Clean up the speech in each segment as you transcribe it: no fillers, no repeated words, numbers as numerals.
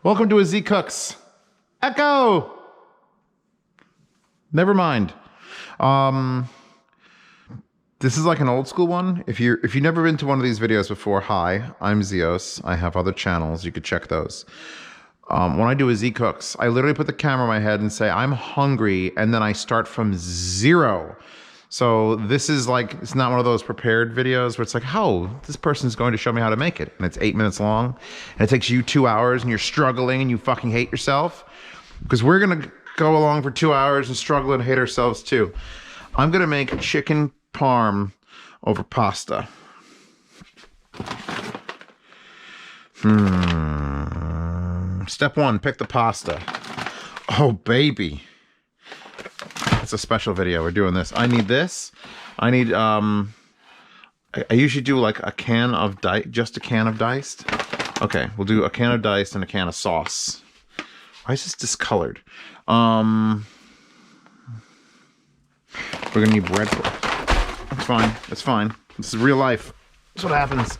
Welcome to a Z Cooks. Echo! Never mind. This is like an old school one. If you've never been to one of these videos before, hi, I'm Zeos. I have other channels. You could check those. When I do a Z Cooks, I literally put the camera on my head and say, I'm hungry, and then I start from zero. So this is like, it's not one of those prepared videos where it's like, oh, this person's going to show me how to make it. And it's 8 minutes long, and it takes you 2 hours, and you're struggling, and you fucking hate yourself. Because we're gonna go along for 2 hours and struggle and hate ourselves too. I'm gonna make chicken parm over pasta. Step one, pick the pasta. Oh, baby. It's a special video. We're doing this. I need this. I need, I usually do like a can of just a can of diced. Okay, we'll do a can of diced and a can of sauce. Why is this discolored? We're gonna need bread. That's fine. That's fine. This is real life. That's what happens.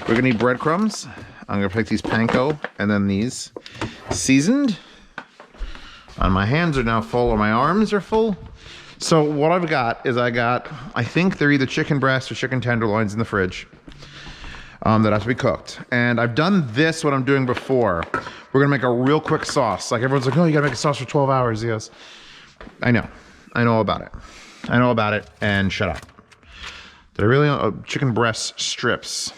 We're gonna need breadcrumbs. I'm gonna pick these panko and then these seasoned. And my hands are now full, or my arms are full. So what I've got is I think they're either chicken breasts or chicken tenderloins in the fridge that have to be cooked. And I've done this, what I'm doing before. We're gonna make a real quick sauce. Like everyone's like, oh, you gotta make a sauce for 12 hours. Yes, I know all about it. I know about it, and shut up. Did I really chicken breast strips?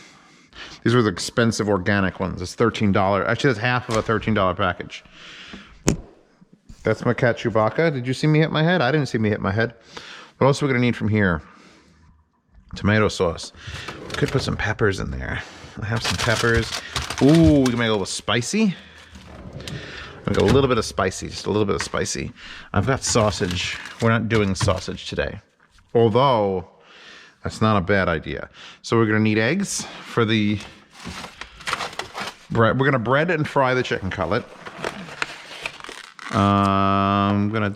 These were the expensive organic ones. It's $13. Actually, that's half of a $13 package. That's my cat Chewbacca. Did you see me hit my head? I didn't see me hit my head. What else are we gonna need from here? Tomato sauce. Could put some peppers in there. I have some peppers. Ooh, we can make a little spicy. Like a little bit of spicy, just a little bit of spicy. I've got sausage. We're not doing sausage today. Although, that's not a bad idea. So we're gonna need eggs for the bread. We're gonna bread and fry the chicken cutlet. I'm gonna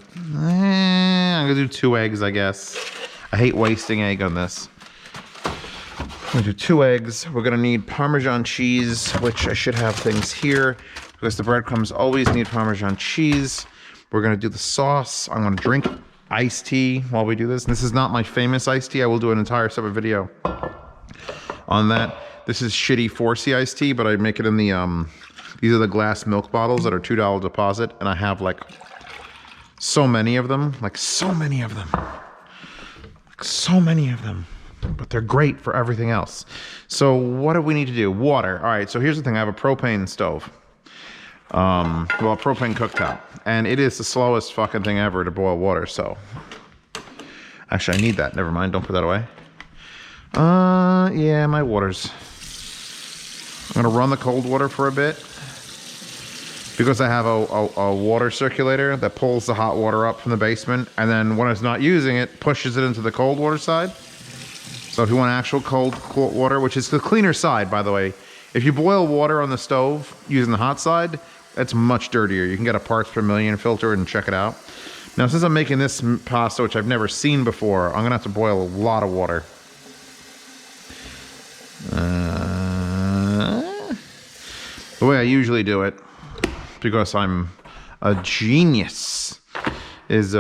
do 2 eggs, I guess. I hate wasting egg on this. I'm gonna do 2 eggs. We're gonna need Parmesan cheese, which I should have things here because the breadcrumbs always need Parmesan cheese. We're gonna do the sauce. I'm gonna drink iced tea while we do this. And this is not my famous iced tea. I will do an entire separate video on that. This is shitty 4C iced tea, but I make it in the these are the glass milk bottles that are $2 deposit, and I have like so many of them, but they're great for everything else. So what do we need to do? Water. All right, so here's the thing. I have a propane stove. Well, a propane cooktop, and it is the slowest fucking thing ever to boil water, so. Actually, I need that. Never mind, don't put that away. Yeah, my water's. I'm gonna run the cold water for a bit because I have a water circulator that pulls the hot water up from the basement, and then when it's not using it, pushes it into the cold water side. So if you want actual cold water, which is the cleaner side, by the way, if you boil water on the stove using the hot side, it's much dirtier. You can get a parts per million filter and check it out. Now, since I'm making this pasta, which I've never seen before, I'm gonna have to boil a lot of water. The way I usually do it, because I'm a genius, is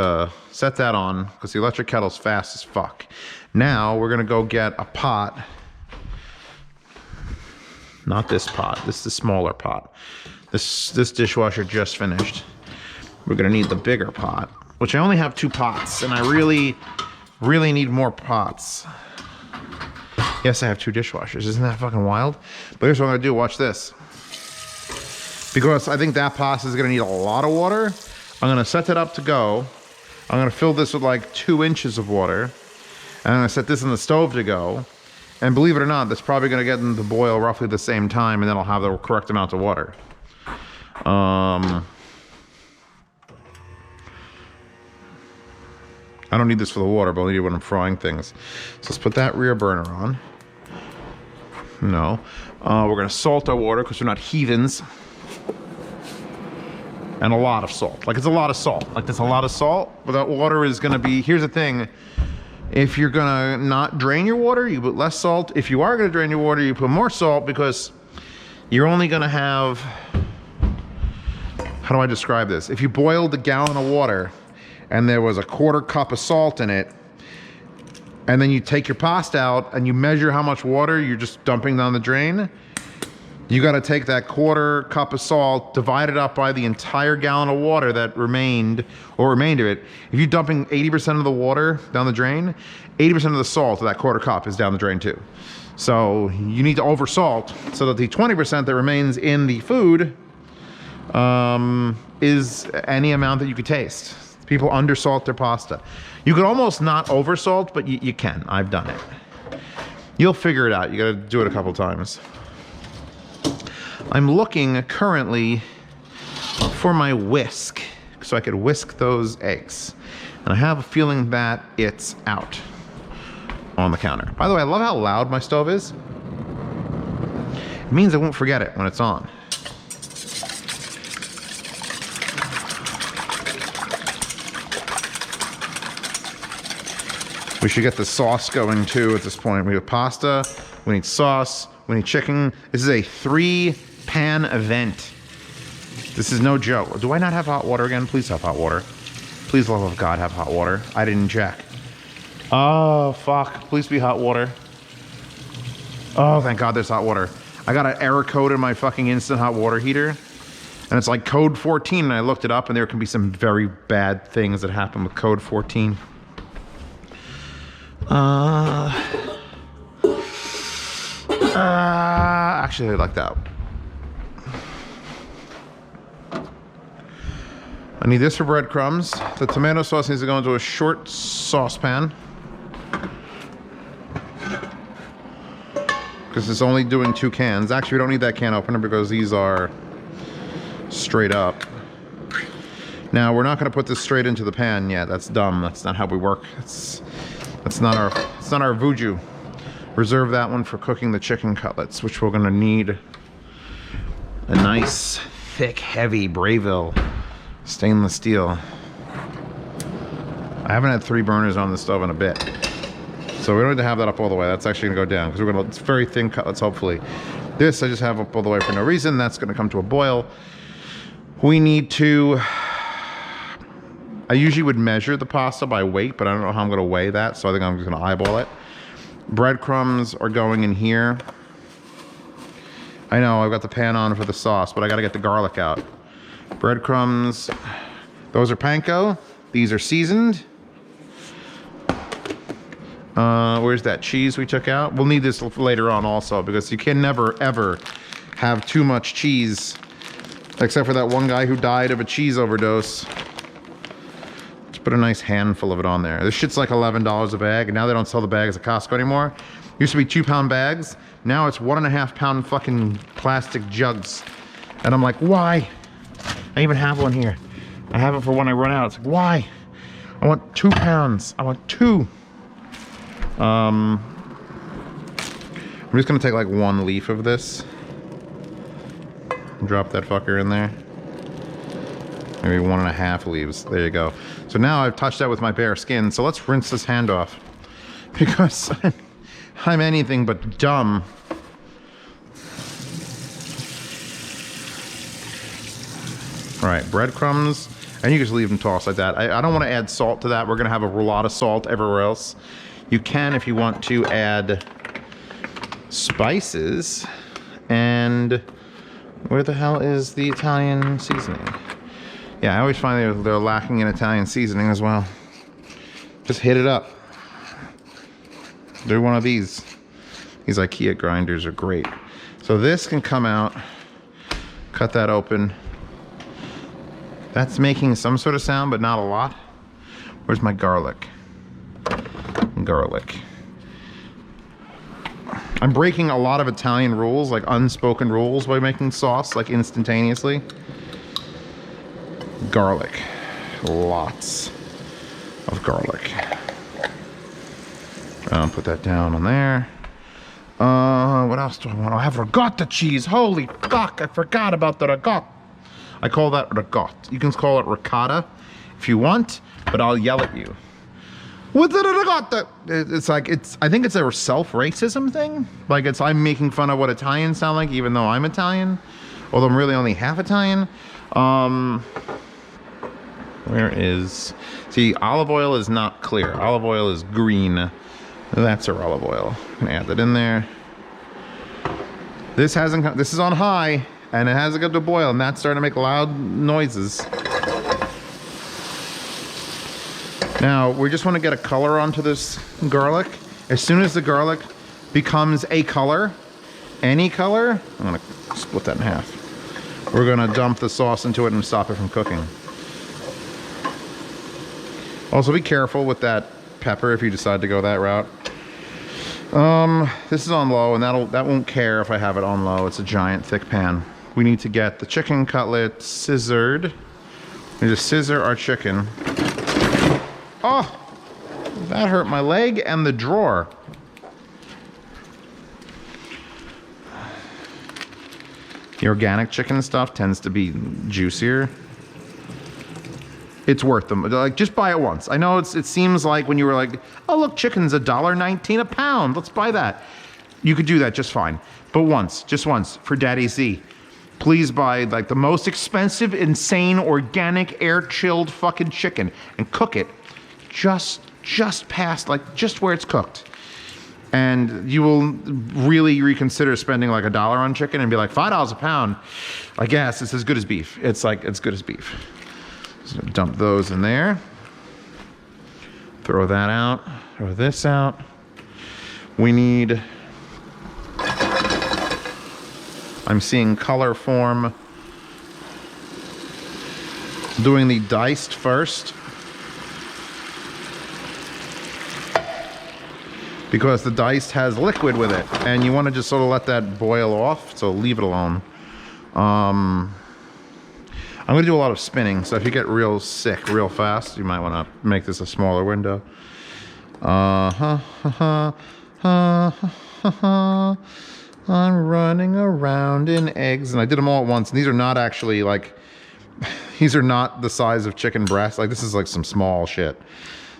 set that on, because the electric kettle's fast as fuck. Now, we're gonna go get a pot. Not this pot, this is the smaller pot. This dishwasher just finished. We're gonna need the bigger pot, which I only have 2 pots, and I really need more pots. Yes, I have 2 dishwashers. Isn't that fucking wild? But here's what I'm gonna do, watch this. Because I think that pasta is gonna need a lot of water, I'm gonna set it up to go. I'm gonna fill this with like 2 inches of water. And I'm gonna set this on the stove to go. And believe it or not, that's probably gonna get them to boil roughly the same time, and then I'll have the correct amount of water. I don't need this for the water, but I need it when I'm frying things. So let's put that rear burner on. No. We're gonna salt our water because we're not heathens. And a lot of salt. Like, it's a lot of salt. Like, there's a lot of salt, but that water is gonna be, here's the thing. If you're gonna not drain your water, you put less salt. If you are gonna drain your water, you put more salt, because you're only gonna have how do I describe this? If you boiled a gallon of water and there was a 1/4 cup of salt in it, and then you take your pasta out and you measure how much water you're just dumping down the drain, you got to take that 1/4 cup of salt, divide it up by the entire gallon of water that remained, or remainder of it. If you're dumping 80% of the water down the drain, 80% of the salt of that 1/4 cup is down the drain too. So you need to over salt so that the 20% that remains in the food is any amount that you could taste. People undersalt their pasta. You could almost not over salt, but you can. I've done it. You'll figure it out. You gotta do it a couple times. I'm looking currently for my whisk so I could whisk those eggs. And I have a feeling that it's out on the counter. By the way, I love how loud my stove is. It means I won't forget it when it's on. We should get the sauce going too at this point. We have pasta, we need sauce, we need chicken. This is a 3-pan event. This is no joke. Do I not have hot water again? Please have hot water. Please, love of God, have hot water. I didn't check. Oh, fuck. Please be hot water. Oh, thank God there's hot water. I got an error code in my fucking instant hot water heater. And it's like code 14, and I looked it up, and there can be some very bad things that happen with code 14. Actually, I like that. I need this for breadcrumbs. The tomato sauce needs to go into a short saucepan, because it's only doing 2 cans. Actually, we don't need that can opener because these are straight up. Now, we're not going to put this straight into the pan yet. That's dumb. That's not how we work. It's not our vuju. Reserve that one for cooking the chicken cutlets, which we're going to need a nice, thick, heavy Brayville stainless steel. I haven't had 3 burners on the stove in a bit, so we don't need to have that up all the way. That's actually gonna go down because we're gonna, it's very thin cutlets, hopefully. This I just have up all the way for no reason. That's gonna come to a boil. We need to, I usually would measure the pasta by weight, but I don't know how I'm gonna weigh that, so I think I'm just gonna eyeball it. Breadcrumbs are going in here. I know I've got the pan on for the sauce, but I gotta get the garlic out. Breadcrumbs, those are panko. These are seasoned. Where's that cheese we took out? We'll need this later on also, because you can never ever have too much cheese, except for that one guy who died of a cheese overdose. Let's put a nice handful of it on there. This shit's like $11 a bag, and now they don't sell the bags at Costco anymore. Used to be 2-pound bags. Now it's 1.5-pound fucking plastic jugs. And I'm like, why? I even have one here. I have it for when I run out. It's like, why? I want 2 pounds. I want 2. I'm just gonna take like 1 leaf of this. Drop that fucker in there. Maybe 1.5 leaves. There you go. So now I've touched that with my bare skin. So let's rinse this hand off, because I'm anything but dumb. All right, breadcrumbs, and you just leave them tossed like that. I don't want to add salt to that. We're gonna have a lot of salt everywhere else. You can, if you want to, add spices. And where the hell is the Italian seasoning? Yeah, I always find they're lacking in Italian seasoning as well. Just hit it up. Do one of these. These IKEA grinders are great. So this can come out. Cut that open. That's making some sort of sound, but not a lot. Where's my garlic? Garlic. I'm breaking a lot of Italian rules, like unspoken rules, by making sauce, like instantaneously. Garlic. Lots of garlic. I'll put that down on there. What else do I want? I have ricotta cheese. Holy fuck, I forgot about the ricotta. I call that ricotta. You can call it ricotta if you want, but I'll yell at you. What's the ricotta? It's like, I think it's a self-racism thing. Like, I'm making fun of what Italians sound like, even though I'm Italian. although I'm really only half Italian. Where is, see, olive oil is not clear. Olive oil is green. That's our olive oil. I'm gonna add that in there. This hasn't, this is on high, and it hasn't got to boil, and that's starting to make loud noises. Now, we just want to get a color onto this garlic. As soon as the garlic becomes a color, any color, I'm gonna split that in half. We're gonna dump the sauce into it and stop it from cooking. Also, be careful with that pepper if you decide to go that route. This is on low, and that won't care if I have it on low. It's a giant thick pan. We need to get the chicken cutlet scissored. We just scissor our chicken. Oh, that hurt my leg and the drawer. The organic chicken stuff tends to be juicier. It's worth them. Like, just buy it once. I know it seems like when you were like, oh look, chicken's $1.19 a pound. Let's buy that. You could do that just fine. But once, just once, for Daddy Z. Please buy like the most expensive, insane, organic, air-chilled fucking chicken and cook it just past, like just where it's cooked. And you will really reconsider spending like $1 on chicken and be like, $5 a pound. I guess it's as good as beef. It's like, it's good as beef. So dump those in there. Throw that out. Throw this out. We need, I'm seeing color form. Doing the diced first. Because the diced has liquid with it. And you want to just sort of let that boil off. So leave it alone. I'm gonna do a lot of spinning, so if you get real sick real fast, you might want to make this a smaller window. I'm running around in eggs, and I did them all at once. And these are not actually like, these are not the size of chicken breast. Like this is like some small shit.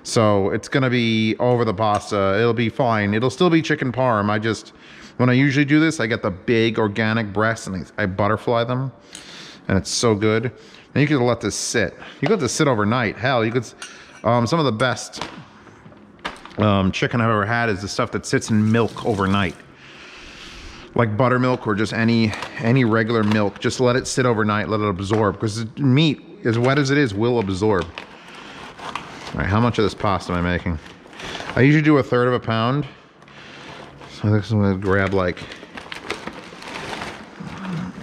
So it's gonna be over the pasta. It'll be fine. It'll still be chicken parm. I just, when I usually do this, I get the big organic breasts and I butterfly them. And it's so good. And you could let this sit. You could let this sit overnight. Hell, you could, some of the best chicken I've ever had is the stuff that sits in milk overnight. Like buttermilk or just any regular milk. Just let it sit overnight, let it absorb. Because meat, as wet as it is, will absorb. All right, how much of this pasta am I making? I usually do 1/3 of a pound. So I'm gonna grab like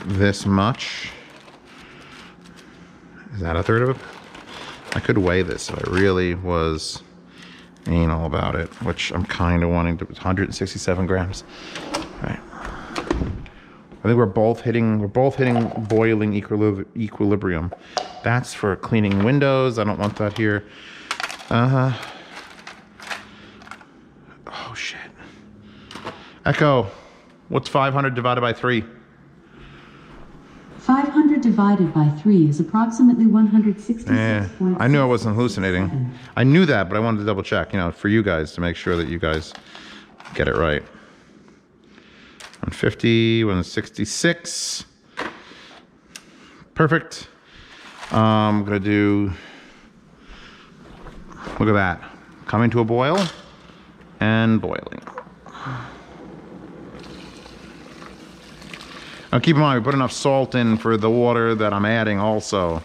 this much. Is that 1/3 of it? I could weigh this if I really was anal about it, which I'm kind of wanting to. 167 grams. All right. I think we're both hitting boiling equilibrium. That's for cleaning windows. I don't want that here. Oh shit. Echo, what's 500 divided by 3? 500 divided by 3 is approximately 166. Yeah, I knew I wasn't hallucinating. I knew that, but I wanted to double check, you know, for you guys to make sure that you guys get it right. 150, 166. Perfect. I'm gonna do, look at that. Coming to a boil and boiling. Now keep in mind, we put enough salt in for the water that I'm adding also.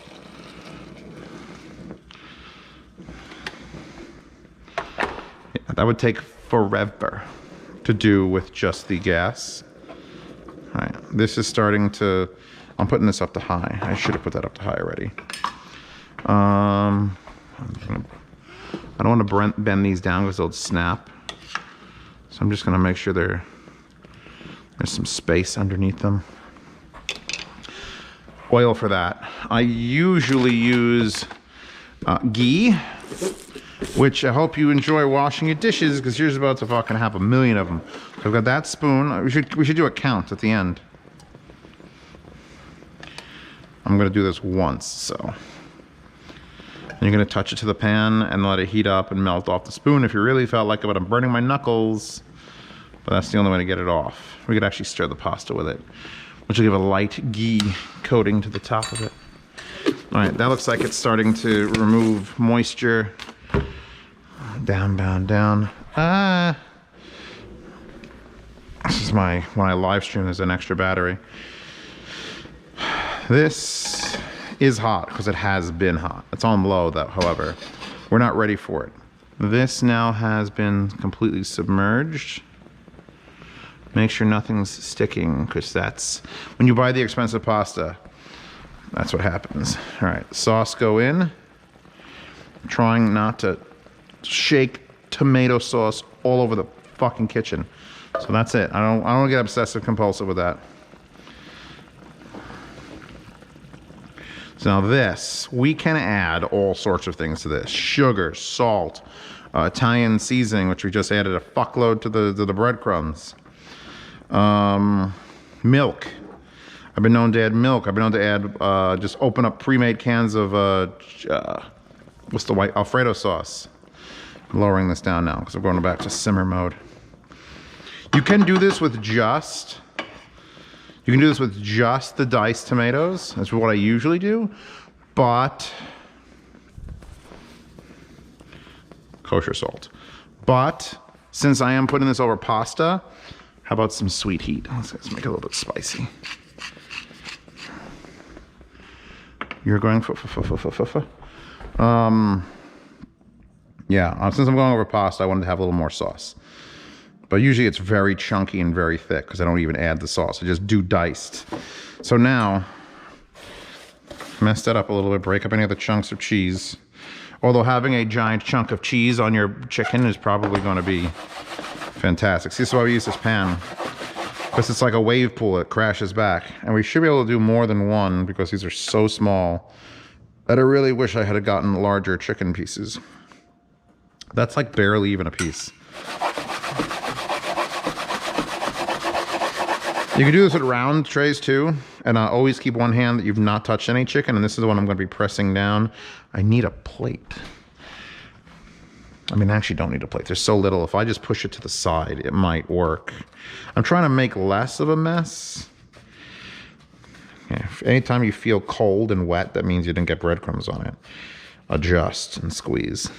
Yeah, that would take forever to do with just the gas. All right, this is starting to, I'm putting this up to high. I should have put that up to high already. I don't want to bend these down because they'll snap. So I'm just gonna make sure there's some space underneath them. Oil for that. I usually use ghee, which I hope you enjoy washing your dishes because you're about to fucking have a million of them. So I've got that spoon. We should do a count at the end. I'm gonna do this once, so. And you're gonna touch it to the pan and let it heat up and melt off the spoon if you really felt like it, but I'm burning my knuckles. But that's the only way to get it off. We could actually stir the pasta with it. which will give a light ghee coating to the top of it. All right, that looks like it's starting to remove moisture. Down, down, down. This is when I live stream, there's an extra battery. This is hot because it has been hot. It's on low though, however. We're not ready for it. This now has been completely submerged. Make sure nothing's sticking, because that's, when you buy the expensive pasta, that's what happens. All right, sauce go in. Trying not to shake tomato sauce all over the fucking kitchen. So that's it. I don't get obsessive compulsive with that. So now this, we can add all sorts of things to this. Sugar, salt, Italian seasoning, which we just added a fuckload to the breadcrumbs. Milk. I've been known to add milk. I've been known to add, just open up pre-made cans of, what's the white? Alfredo sauce. I'm lowering this down now because we're going back to simmer mode. You can do this with just the diced tomatoes. That's what I usually do, but kosher salt. But since I am putting this over pasta, how about some sweet heat? Let's make it a little bit spicy. You're going yeah, since I'm going over pasta, I wanted to have a little more sauce. But usually it's very chunky and very thick because I don't even add the sauce. I just do diced. So now, mess that up a little bit, break up any of the chunks of cheese. Although having a giant chunk of cheese on your chicken is probably going to be fantastic. See, this is why we use this pan. Because it's like a wave pool, it crashes back. And we should be able to do more than one because these are so small that I really wish I had gotten larger chicken pieces. That's like barely even a piece. You can do this with round trays too, and always keep one hand that you've not touched any chicken, and this is the one I'm going to be pressing down. I need a plate. I mean, I actually don't need a plate. There's so little. If I just push it to the side, it might work. I'm trying to make less of a mess. Yeah, anytime you feel cold and wet, that means you didn't get breadcrumbs on it. Adjust and squeeze.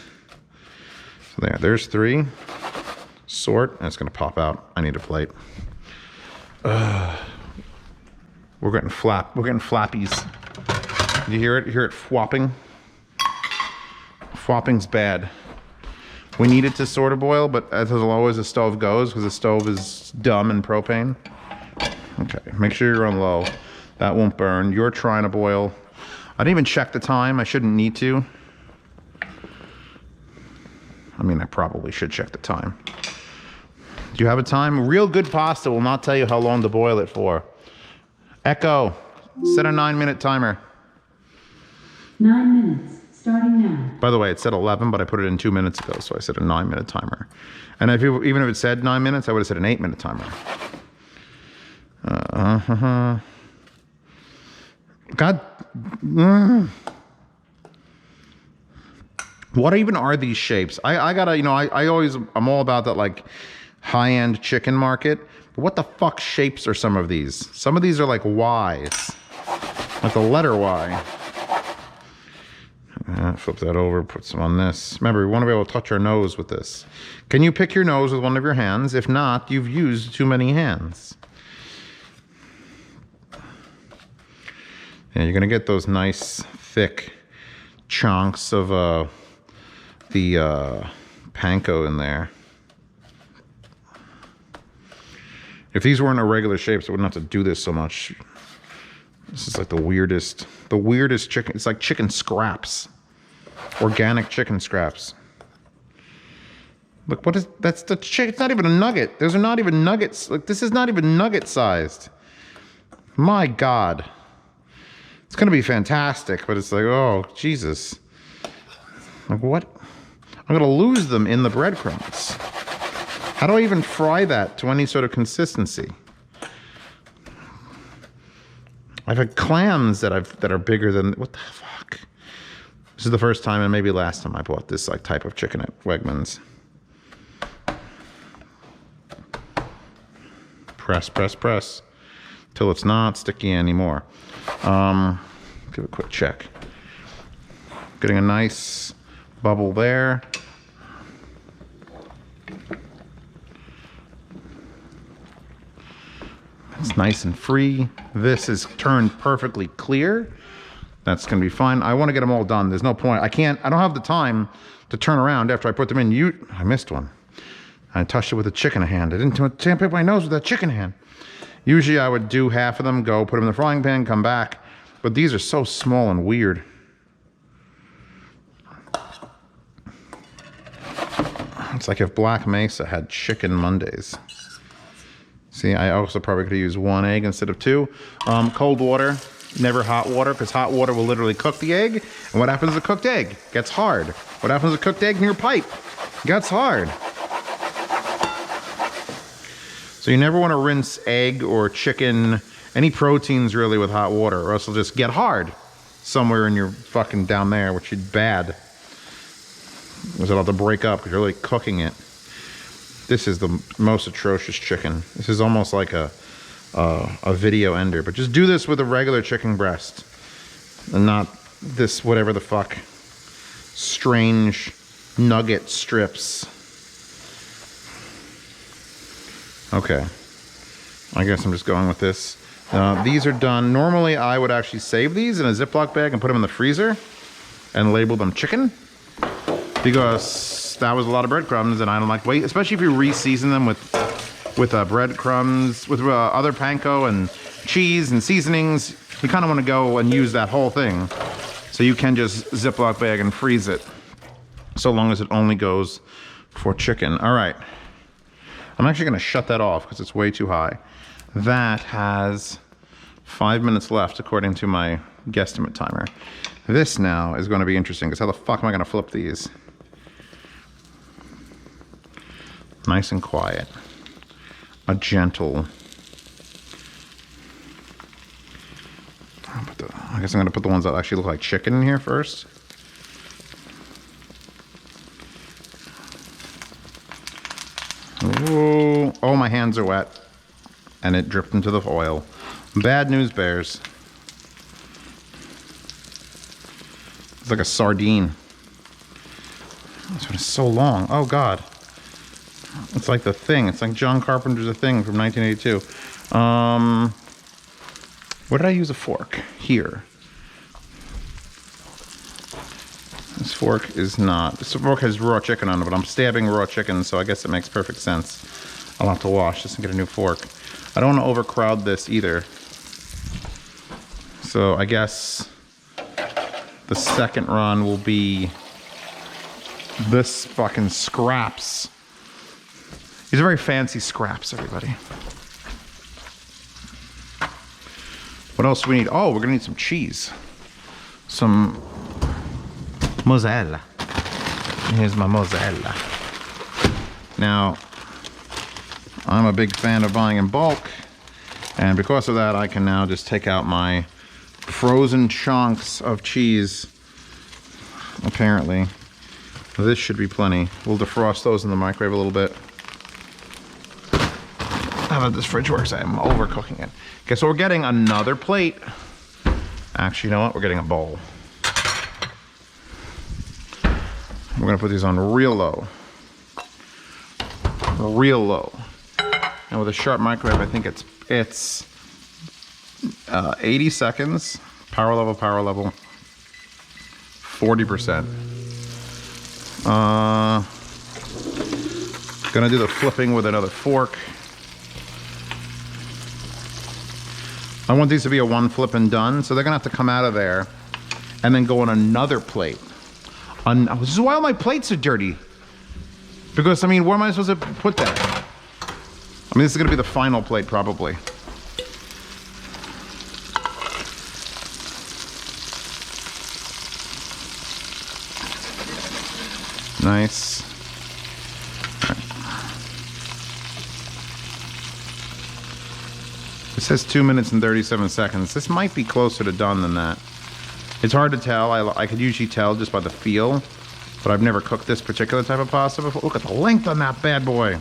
So there's 3. Sort, and it's going to pop out. I need a plate. We're getting flappies. You hear it? You hear it fwopping? Fwopping's bad. We need it to sort of boil, but as low as the stove goes, because the stove is dumb and propane. Okay, make sure you're on low. That won't burn. You're trying to boil. I didn't even check the time. I shouldn't need to. I mean, I probably should check the time. Do you have a time? Real good pasta will not tell you how long to boil it for. Echo, set a 9-minute timer. 9 minutes, starting now. By the way, it said 11, but I put it in 2 minutes ago, so I set a 9-minute timer. And even if it said 9 minutes, I would have set an 8-minute timer. God. What even are these shapes? I gotta, I'm all about that, like, high-end chicken market. But what the fuck shapes are some of these? Some of these are like Ys. Like the letter Y. Flip that over, put some on this. Remember, we want to be able to touch our nose with this. Can you pick your nose with one of your hands? If not, you've used too many hands. Yeah, you're gonna get those nice, thick chunks of the panko in there. If these weren't irregular shapes, I wouldn't have to do this so much. This is like the weirdest chicken. It's like chicken scraps. Organic chicken scraps. Look, that's the chicken. It's not even a nugget. Those are not even nuggets. Like, this is not even nugget sized. My God. It's gonna be fantastic, but it's like, oh, Jesus. Like, what? I'm gonna lose them in the breadcrumbs. How do I even fry that to any sort of consistency? I've had clams that are bigger than, what the fuck? This is the first time and maybe last time I bought this like type of chicken at Wegmans. Press, press, press. till it's not sticky anymore. Give it a quick check. Getting a nice bubble there. It's nice and free. This is turned perfectly clear. That's gonna be fine. I wanna get them all done. There's no point. I don't have the time to turn around after I put them in. I missed one. I touched it with a chicken hand. I didn't sandpaper my nose with that chicken hand. Usually I would do half of them, go put them in the frying pan, come back. But these are so small and weird. It's like if Black Mesa had chicken Mondays. See, I also probably could have used 1 egg instead of 2. Cold water, never hot water, because hot water will literally cook the egg. And what happens to a cooked egg? It gets hard. What happens to a cooked egg in your pipe? It gets hard. So you never want to rinse egg or chicken, any proteins really, with hot water, or else it'll just get hard somewhere in your fucking down there, which is bad. Because it'll have to break up because you're really cooking it. This is the most atrocious chicken. This is almost like a video ender. But just do this with a regular chicken breast. And not this whatever the fuck strange nugget strips. Okay. I guess I'm just going with this. These are done. Normally I would actually save these in a Ziploc bag and put them in the freezer and label them chicken. Because that was a lot of breadcrumbs and I don't like wait, especially if you re-season them with breadcrumbs, with other panko and cheese and seasonings. You kind of want to go and use that whole thing. So you can just Ziploc bag and freeze it. So long as it only goes for chicken. All right. I'm actually going to shut that off because it's way too high. That has 5 minutes left according to my guesstimate timer. This now is going to be interesting because how the fuck am I going to flip these? Nice and quiet. A gentle. I guess I'm going to put the ones that actually look like chicken in here first. Ooh. Oh, my hands are wet. And it dripped into the oil. Bad news bears. It's like a sardine. This one is so long. Oh, God. It's like The Thing. It's like John Carpenter's The Thing from 1982. Where did I use a fork? Here. This fork is not. This fork has raw chicken on it, but I'm stabbing raw chicken, so I guess it makes perfect sense. I'll have to wash this and get a new fork. I don't want to overcrowd this either. So I guess the second run will be this fucking scraps. These are very fancy scraps, everybody. What else do we need? Oh, we're gonna need some cheese. Some mozzarella. Here's my mozzarella. Now, I'm a big fan of buying in bulk, and because of that, I can now just take out my frozen chunks of cheese, apparently. This should be plenty. We'll defrost those in the microwave a little bit. How about this fridge works? I'm overcooking it. Okay, so we're getting another plate. Actually, you know what? We're getting a bowl. We're gonna put these on real low. Real low. And with a sharp microwave, I think it's 80 seconds, power level, 40%. Gonna do the flipping with another fork. I want these to be a one flip and done, so they're gonna have to come out of there and then go on another plate. This is why all my plates are dirty. Because, I mean, where am I supposed to put that? I mean, this is gonna be the final plate, probably. Nice. All right. It says 2 minutes and 37 seconds. This might be closer to done than that. It's hard to tell. I could usually tell just by the feel, but I've never cooked this particular type of pasta before. Look at the length on that bad boy.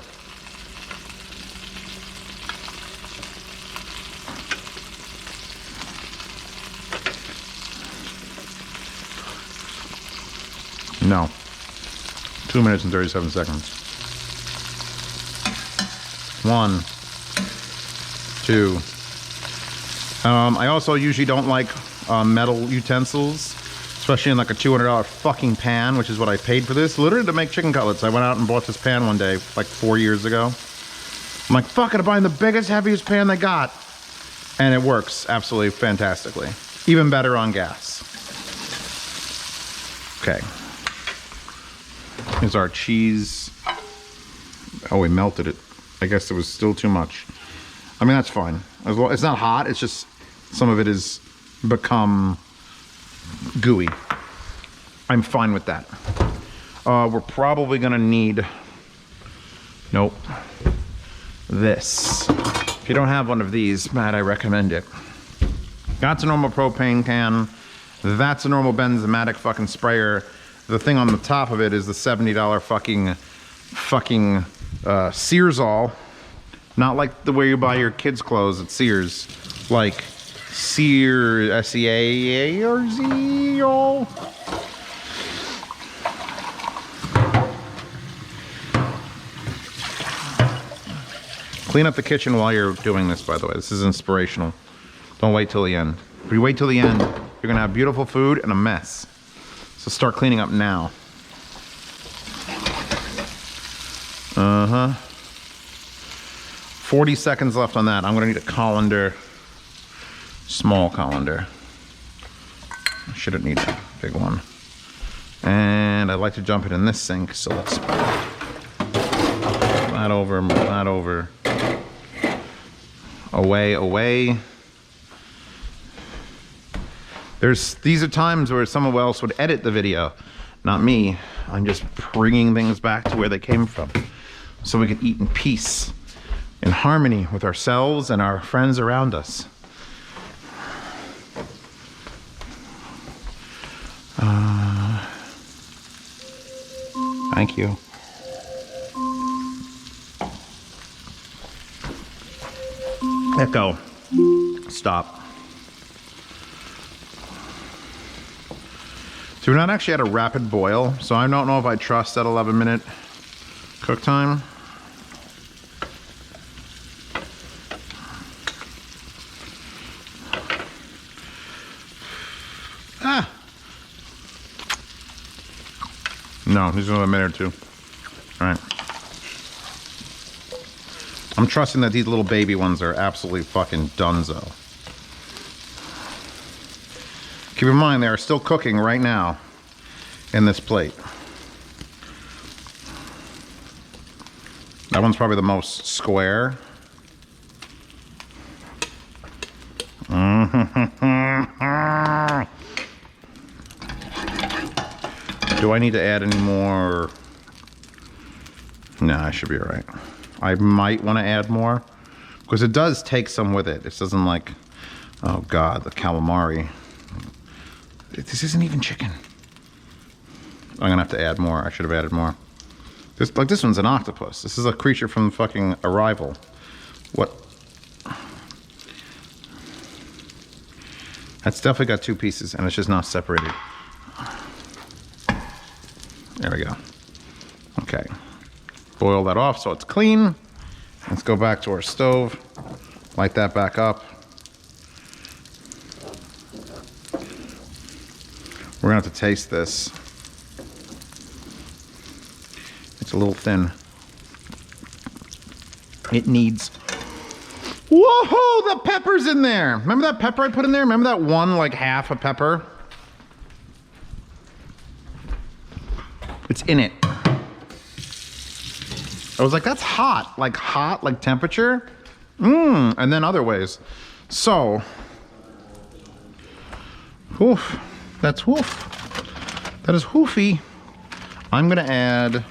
No. 2 minutes and 37 seconds. 1, 2. I also usually don't like metal utensils, especially in like a $200 fucking pan, which is what I paid for this, literally to make chicken cutlets. I went out and bought this pan one day, like 4 years ago. I'm like, fuck it, I'm buying the biggest, heaviest pan they got. And it works absolutely fantastically. Even better on gas. Okay. Here's our cheese. Oh, we melted it. I guess it was still too much. I mean, that's fine. As well, it's not hot, it's just some of it has become gooey. I'm fine with that. We're probably gonna need, nope, this. If you don't have one of these, Matt, I recommend it. That's a normal propane can. That's a normal Benzomatic fucking sprayer. The thing on the top of it is the $70 fucking Sears-all. Not like the way you buy your kids' clothes at Sears. Like Sears, S-E-A-R-Z-all. Clean up the kitchen while you're doing this, by the way. This is inspirational. Don't wait till the end. If you wait till the end, you're gonna have beautiful food and a mess. So start cleaning up now. 40 seconds left on that. I'm gonna need a colander, small colander. I shouldn't need a big one. And I'd like to jump it in this sink, so let's move that over, move that over. Away, away. These are times where someone else would edit the video, not me. I'm just bringing things back to where they came from, so we can eat in peace, in harmony with ourselves and our friends around us. Thank you. Echo. Stop. So we're not actually at a rapid boil, so I don't know if I trust that 11-minute cook time. No, there's another minute or two. All right. I'm trusting that these little baby ones are absolutely fucking dunzo. Keep in mind, they are still cooking right now in this plate. That one's probably the most square. Do I need to add any more? No, I should be all right. I might want to add more because it does take some with it. This doesn't like, oh God, the calamari. This isn't even chicken. I'm gonna have to add more. I should have added more. This one's an octopus. This is a creature from fucking Arrival. What? That's definitely got two pieces and it's just not separated. There we go. Okay. Boil that off so it's clean. Let's go back to our stove. Light that back up. We're gonna have to taste this. It's a little thin. It needs... Whoa, the pepper's in there. Remember that pepper I put in there? Remember that one, like half a pepper? It's in it. I was like, that's hot like temperature. And then other ways. So, woof, that's woof. That is woofy. I'm gonna add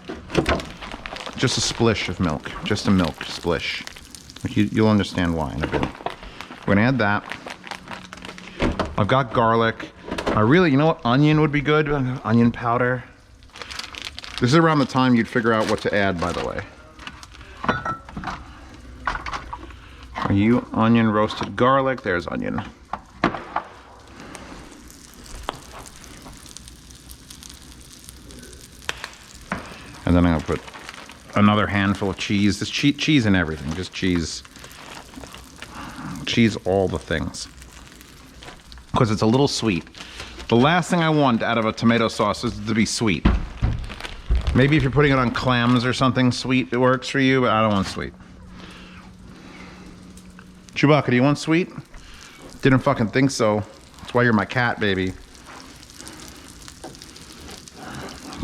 just a splish of milk, just a milk splish. You'll understand why in a bit. We're gonna add that. I've got garlic. I really, you know what, onion would be good, onion powder. This is around the time you'd figure out what to add, by the way. Are you onion, roasted garlic? There's onion. And then I'm gonna put another handful of cheese. This cheese and everything, just cheese. Cheese all the things. Because it's a little sweet. The last thing I want out of a tomato sauce is to be sweet. Maybe if you're putting it on clams or something sweet, it works for you, but I don't want sweet. Chewbacca, do you want sweet? Didn't fucking think so. That's why you're my cat, baby.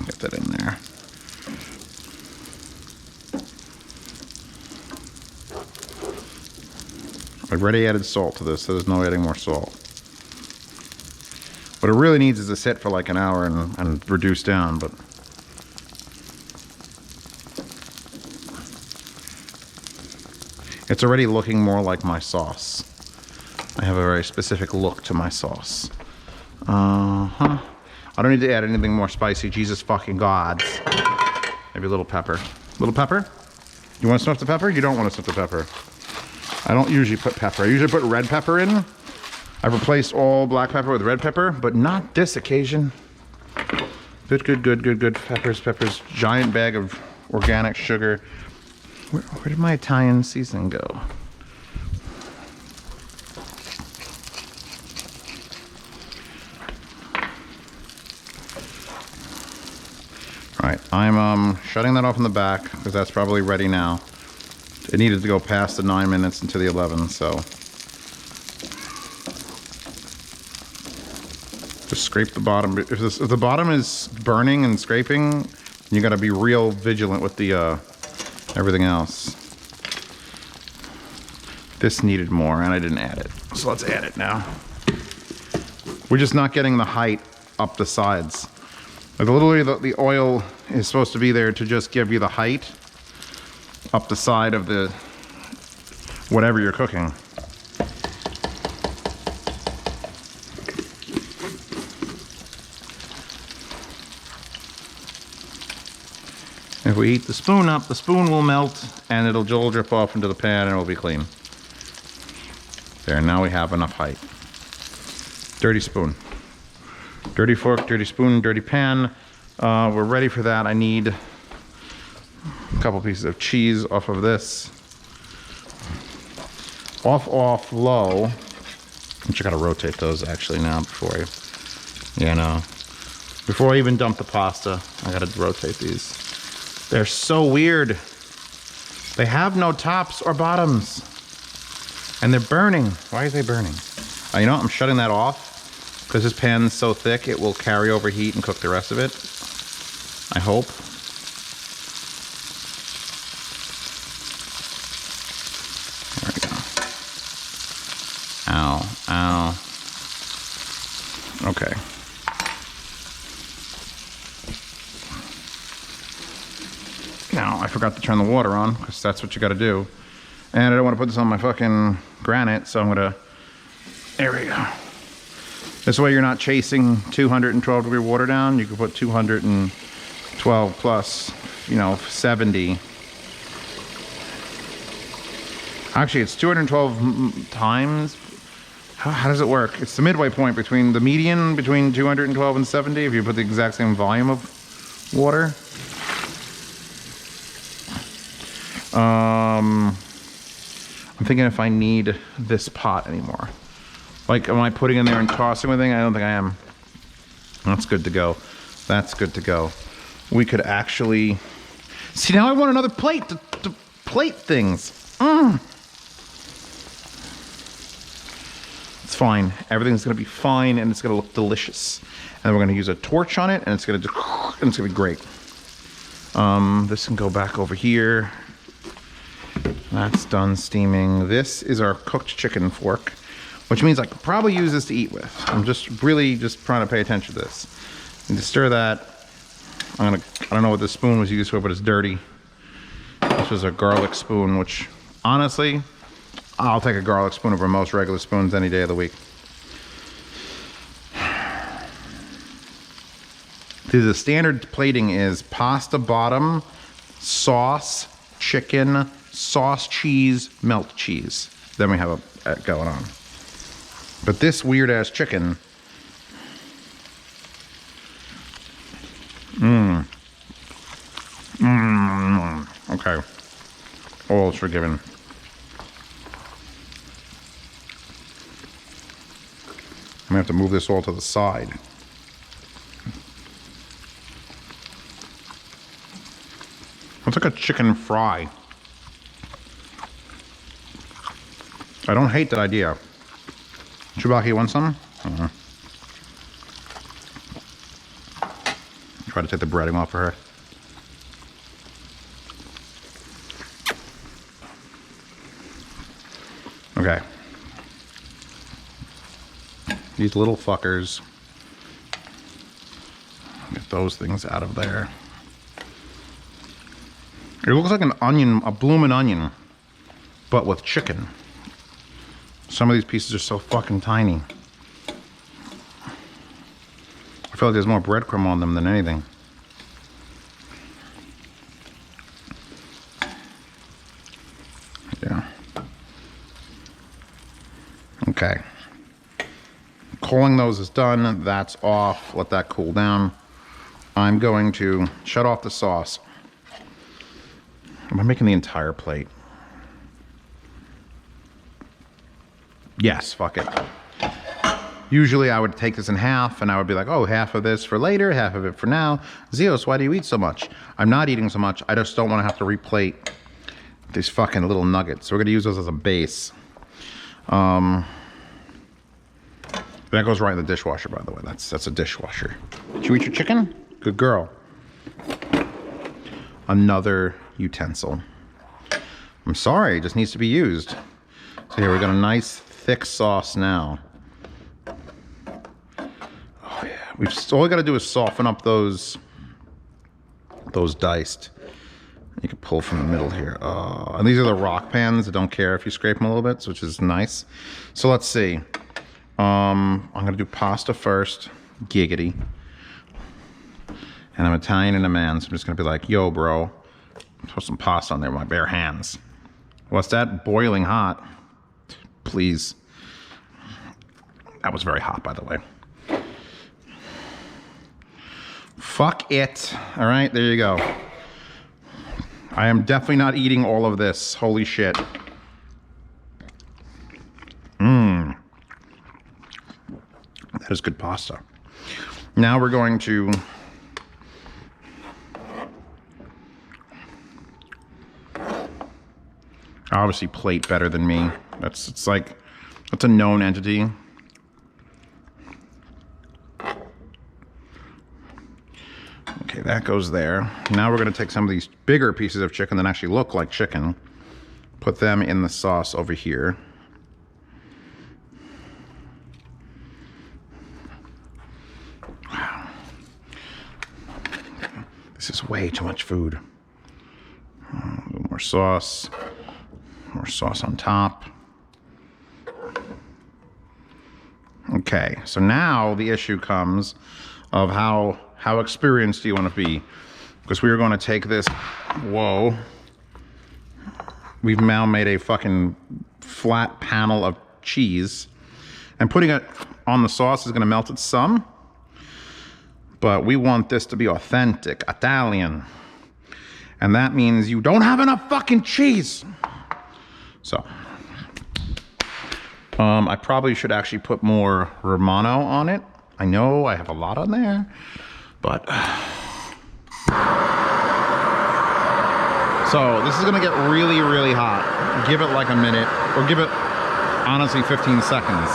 Get that in there. I've already added salt to this, so there's no adding more salt. What it really needs is to sit for like an hour and reduce down, but it's already looking more like my sauce. I have a very specific look to my sauce. I don't need to add anything more spicy. Jesus fucking gods. Maybe a little pepper. Little pepper? You want to sniff the pepper? You don't want to sniff the pepper. I don't usually put pepper. I usually put red pepper in. I've replaced all black pepper with red pepper, but not this occasion. Good. Peppers. Giant bag of organic sugar. Where did my Italian seasoning go? All right, I'm shutting that off in the back because that's probably ready now. It needed to go past the 9 minutes into the 11, so. Just scrape the bottom. If the bottom is burning and scraping, you gotta be real vigilant with the everything else. This needed more and I didn't add it. So let's add it now. We're just not getting the height up the sides. Like literally the oil is supposed to be there to just give you the height up the side of the whatever you're cooking. If we heat the spoon up, the spoon will melt and it'll drip off into the pan and it'll be clean. There, now we have enough height. Dirty spoon. Dirty fork, dirty spoon, dirty pan. We're ready for that. I need a couple pieces of cheese off of this. Off, low. I gotta rotate those actually now before I even dump the pasta, I gotta rotate these. They're so weird. They have no tops or bottoms. And they're burning. Why are they burning? You know what? I'm shutting that off because this pan's so thick it will carry over heat and cook the rest of it. I hope. There we go. Ow. Okay. Now, I forgot to turn the water on, because that's what you gotta do. And I don't want to put this on my fucking granite, so I'm gonna... There we go. This way you're not chasing 212 degree water down. You can put 212 plus, 70. Actually, it's 212 times. How does it work? It's the midway point between the median, between 212 and 70, if you put the exact same volume of water. I'm thinking if I need this pot anymore. Like, am I putting in there and tossing everything? I don't think I am. That's good to go. That's good to go. We could actually... See, now I want another plate to plate things. It's fine. Everything's gonna be fine and it's gonna look delicious. And we're gonna use a torch on it and it's gonna be great. This can go back over here. That's done steaming. This is our cooked chicken fork, which means I could probably use this to eat with. I'm just really trying to pay attention to this. And to stir that, I don't know what this spoon was used for, but it's dirty. This was a garlic spoon, which honestly, I'll take a garlic spoon over most regular spoons any day of the week. The standard plating is pasta bottom, sauce, chicken, sauce, cheese, melt cheese. Then we have a going on. But this weird ass chicken, Okay. All is forgiven. I'm gonna have to move this all to the side. It's like a chicken fry. I don't hate that idea. Chewbacca, you want some? Try to take the breading off for her. Okay. These little fuckers. Get those things out of there. It looks like an onion, a bloomin' onion, but with chicken. Some of these pieces are so fucking tiny. I feel like there's more breadcrumb on them than anything. Yeah. Okay. Coaling those is done. That's off. Let that cool down. I'm going to shut off the sauce. Am I making the entire plate? Yes, fuck it. Usually I would take this in half and I would be like, oh, half of this for later, half of it for now. Zeos, why do you eat so much? I'm not eating so much. I just don't want to have to replate these fucking little nuggets. So we're going to use those as a base. That goes right in the dishwasher, by the way. That's a dishwasher. Did you eat your chicken? Good girl. Another utensil. I'm sorry, it just needs to be used. So here we got a nice thick sauce now. Oh yeah, all we got to do is soften up those diced. You can pull from the middle here. And these are the rock pans. I don't care if you scrape them a little bit, which is nice. So let's see. I'm gonna do pasta first. Giggity. And I'm Italian and a man, so I'm just gonna be like, yo, bro, put some pasta on there with my bare hands. What's that? Boiling hot. Please. That was very hot, by the way. Fuck it. All right, there you go. I am definitely not eating all of this. Holy shit. That is good pasta. Now we're going to obviously plate better than me. It's like, that's a known entity. Okay, that goes there. Now we're gonna take some of these bigger pieces of chicken that actually look like chicken, put them in the sauce over here. Wow. This is way too much food. A little more sauce on top. Okay, so now the issue comes of how experienced do you want to be? Because we are going to take this, whoa, we've now made a fucking flat panel of cheese, and putting it on the sauce is going to melt it some, but we want this to be authentic, Italian, and that means you don't have enough fucking cheese. So, I probably should actually put more Romano on it. I know I have a lot on there, but... So, this is gonna get really, really hot. Give it like a minute, or give it, honestly, 15 seconds.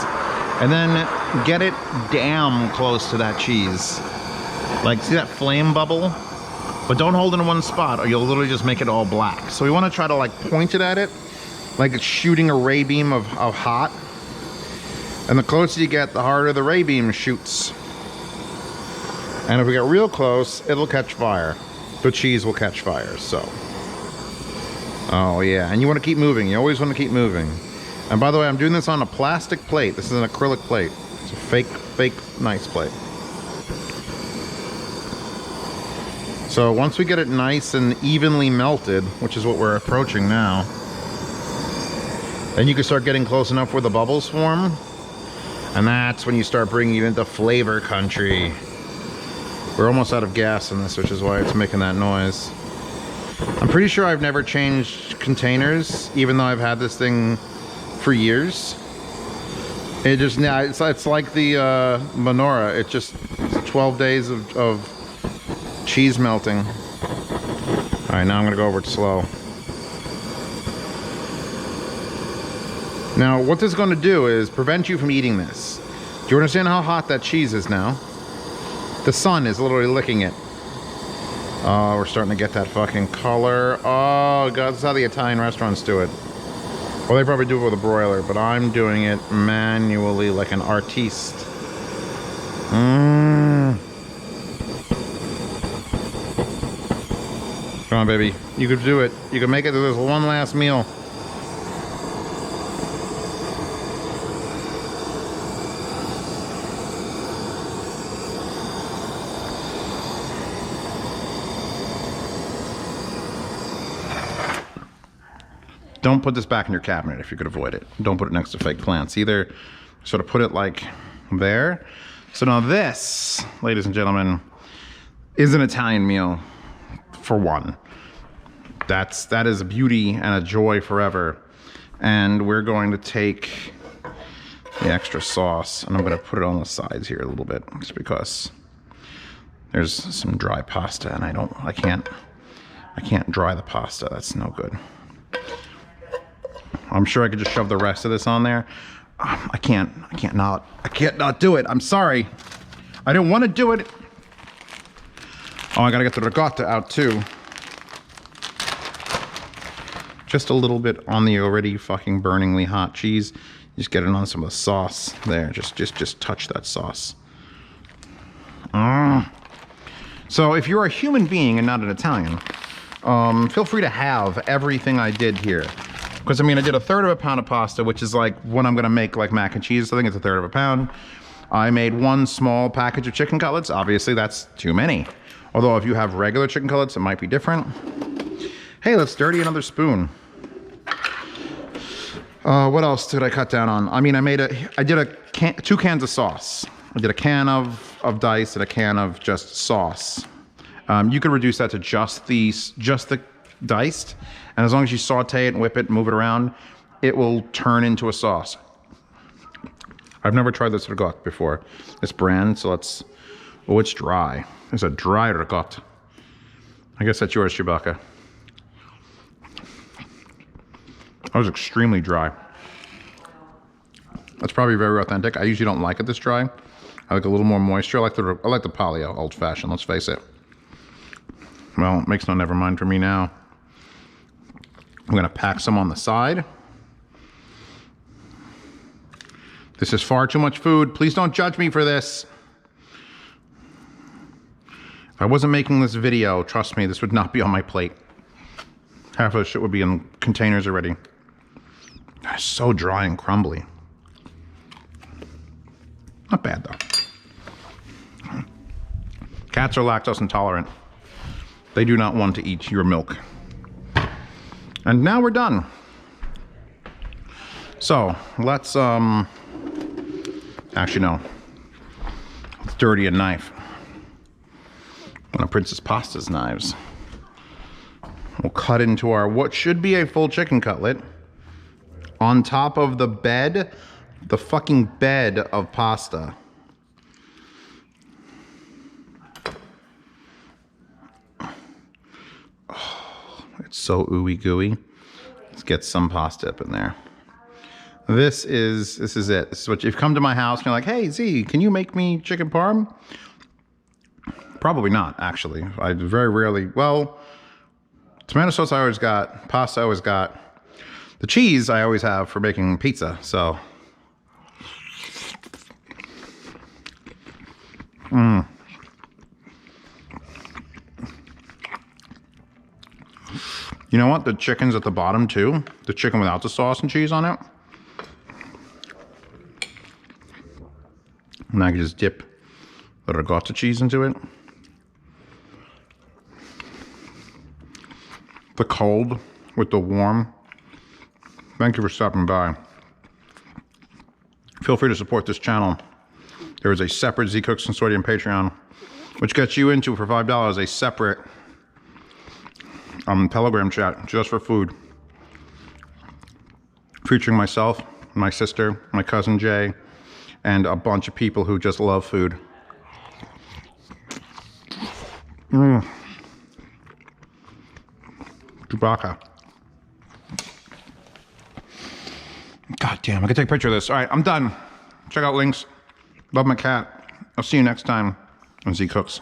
And then get it damn close to that cheese. Like, see that flame bubble? But don't hold it in one spot, or you'll literally just make it all black. So we wanna try to like point it at it, like it's shooting a ray beam of hot. And the closer you get, the harder the ray beam shoots. And if we get real close, it'll catch fire. The cheese will catch fire, so. Oh yeah, and you want to keep moving. You always want to keep moving. And by the way, I'm doing this on a plastic plate. This is an acrylic plate. It's a fake nice plate. So once we get it nice and evenly melted, which is what we're approaching now, then you can start getting close enough where the bubbles form. And that's when you start bringing it into flavor country. We're almost out of gas in this, which is why it's making that noise. I'm pretty sure I've never changed containers, even though I've had this thing for years. It just, now it's like the menorah. It's 12 days of cheese melting. All right, now I'm gonna go over it slow. Now, what this is gonna do is prevent you from eating this. Do you understand how hot that cheese is now? The sun is literally licking it. Oh, we're starting to get that fucking color. Oh, God, this is how the Italian restaurants do it. Well, they probably do it with a broiler, but I'm doing it manually like an artiste. Mmm. Come on, baby. You could do it. You can make it to this one last meal. Don't put this back in your cabinet if you could avoid it. Don't put it next to fake plants. Either sort of put it like there. So now this, ladies and gentlemen, is an Italian meal for one. That is a beauty and a joy forever. And we're going to take the extra sauce and I'm going to put it on the sides here a little bit, just because there's some dry pasta and I can't dry the pasta. That's no good. I'm sure I could just shove the rest of this on there. I can't not do it. I'm sorry. I didn't want to do it. Oh, I gotta get the ricotta out too. Just a little bit on the already fucking burningly hot cheese. Just get it on some of the sauce there. Just touch that sauce. So if you're a human being and not an Italian, feel free to have everything I did here. Because I mean, I did 1/3 of a pound of pasta, which is like what I'm gonna make like mac and cheese. I think it's 1/3 of a pound. I made 1 small package of chicken cutlets. Obviously, that's too many. Although if you have regular chicken cutlets, it might be different. Hey, let's dirty another spoon. What else did I cut down on? I mean, I did 2 cans of sauce. I did a can of diced and a can of just sauce. You could reduce that to just the diced, and as long as you saute it and whip it and move it around, it will turn into a sauce. I've never tried this ricotta before, this brand, so let's, oh, it's dry. It's a dry ricotta. I guess that's yours, Chewbacca. That was extremely dry. That's probably very authentic. I usually don't like it this dry. I like a little more moisture. I like the Palio old fashioned, let's face it. Well, it makes no never mind for me now. I'm gonna pack some on the side. This is far too much food. Please don't judge me for this. If I wasn't making this video, trust me, this would not be on my plate. Half of the shit would be in containers already. It's so dry and crumbly. Not bad though. Cats are lactose intolerant. They do not want to eat your milk. And now we're done. So let's actually no. Let's dirty a knife. One of Princess Pasta's knives. We'll cut into our what should be a full chicken cutlet on top of the bed, the fucking bed of pasta. It's so ooey gooey. Let's get some pasta up in there. This is it. This is what you've come to my house and you're like, hey Z, can you make me chicken parm? Probably not, actually. I very rarely, well, tomato sauce I always got, pasta I always got. The cheese I always have for making pizza, so. You know what? The chicken's at the bottom too. The chicken without the sauce and cheese on it. And I can just dip the ricotta cheese into it. The cold with the warm. Thank you for stopping by. Feel free to support this channel. There is a separate Z Cooks Consortium Patreon, which gets you into, for $5, a separate Telegram chat just for food. Featuring myself, my sister, my cousin Jay, and a bunch of people who just love food. Chewbacca. God damn, I can take a picture of this. All right, I'm done. Check out links. Love my cat. I'll see you next time on Z Cooks.